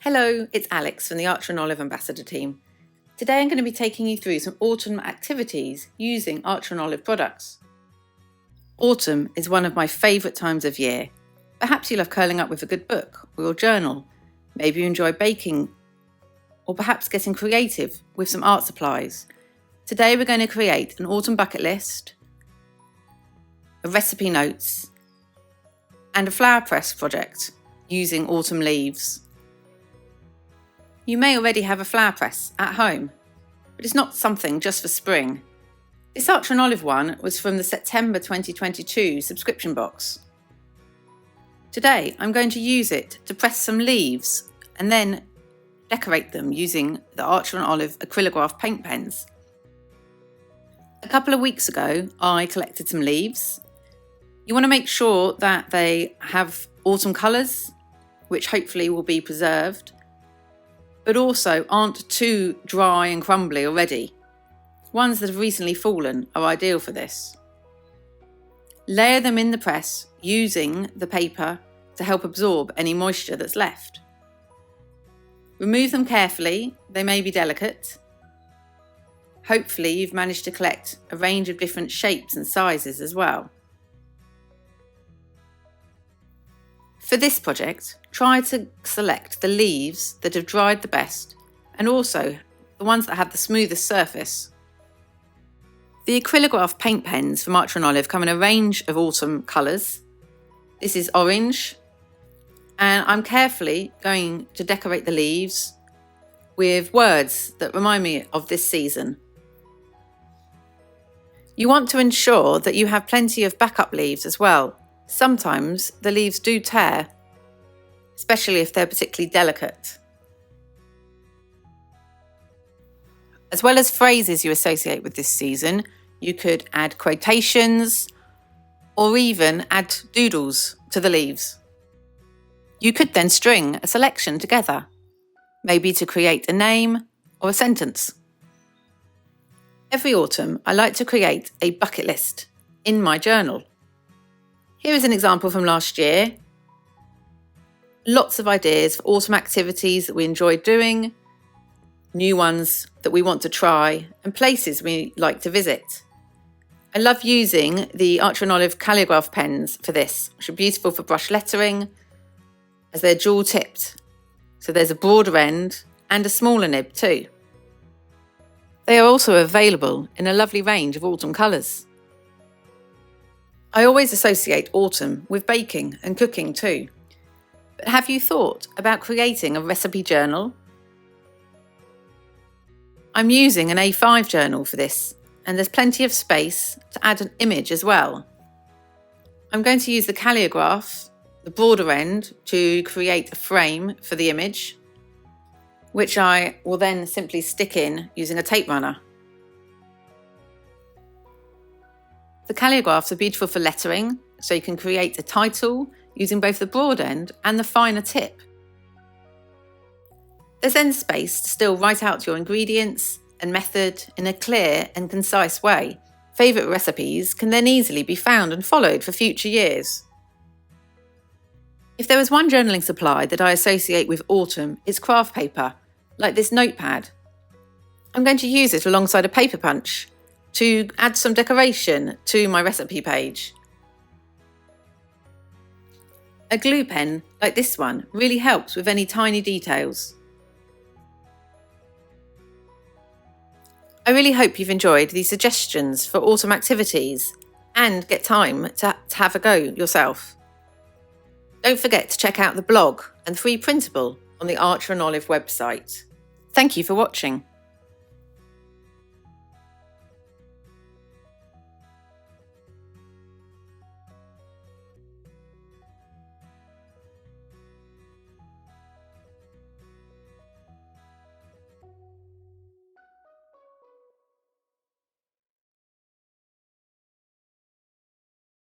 Hello, it's Alex from the Archer and Olive Ambassador team. Today I'm going to be taking you through some autumn activities using Archer and Olive products. Autumn is one of my favourite times of year. Perhaps you love curling up with a good book or your journal. Maybe you enjoy baking or perhaps getting creative with some art supplies. Today we're going to create an autumn bucket list, a recipe notes and a flower press project using autumn leaves. You may already have a flower press at home, but it's not something just for spring. This Archer and Olive one was from the September 2022 subscription box. Today I'm going to use it to press some leaves and then decorate them using the Archer and Olive acrylograph paint pens. A couple of weeks ago I collected some leaves. You want to make sure that they have autumn colours, which hopefully will be preserved, but also aren't too dry and crumbly already. Ones that have recently fallen are ideal for this. Layer them in the press using the paper to help absorb any moisture that's left. Remove them carefully, they may be delicate. Hopefully you've managed to collect a range of different shapes and sizes as well. For this project, try to select the leaves that have dried the best and also the ones that have the smoothest surface. The acrylograph paint pens from Archer and Olive come in a range of autumn colours. This is orange, and I'm carefully going to decorate the leaves with words that remind me of this season. You want to ensure that you have plenty of backup leaves as well. Sometimes the leaves do tear, especially if they're particularly delicate. As well as phrases you associate with this season, you could add quotations or even add doodles to the leaves. You could then string a selection together, maybe to create a name or a sentence. Every autumn, I like to create a bucket list in my journal. Here is an example from last year. Lots of ideas for autumn activities that we enjoy doing, new ones that we want to try, and places we like to visit. I love using the Archer and Olive calligraph pens for this, which are beautiful for brush lettering, as they're dual tipped. So there's a broader end and a smaller nib too. They are also available in a lovely range of autumn colours. I always associate autumn with baking and cooking too. But have you thought about creating a recipe journal? I'm using an A5 journal for this, and there's plenty of space to add an image as well. I'm going to use the calligraph, the broader end, to create a frame for the image, which I will then simply stick in using a tape runner. The calligraphs are beautiful for lettering, so you can create a title using both the broad end and the finer tip. There's then space to still write out your ingredients and method in a clear and concise way. Favourite recipes can then easily be found and followed for future years. If there was one journaling supply that I associate with autumn, it's craft paper, like this notepad. I'm going to use it alongside a paper punch to add some decoration to my recipe page. A glue pen like this one really helps with any tiny details. I really hope you've enjoyed these suggestions for autumn activities and get time to have a go yourself. Don't forget to check out the blog and free printable on the Archer and Olive website. Thank you for watching.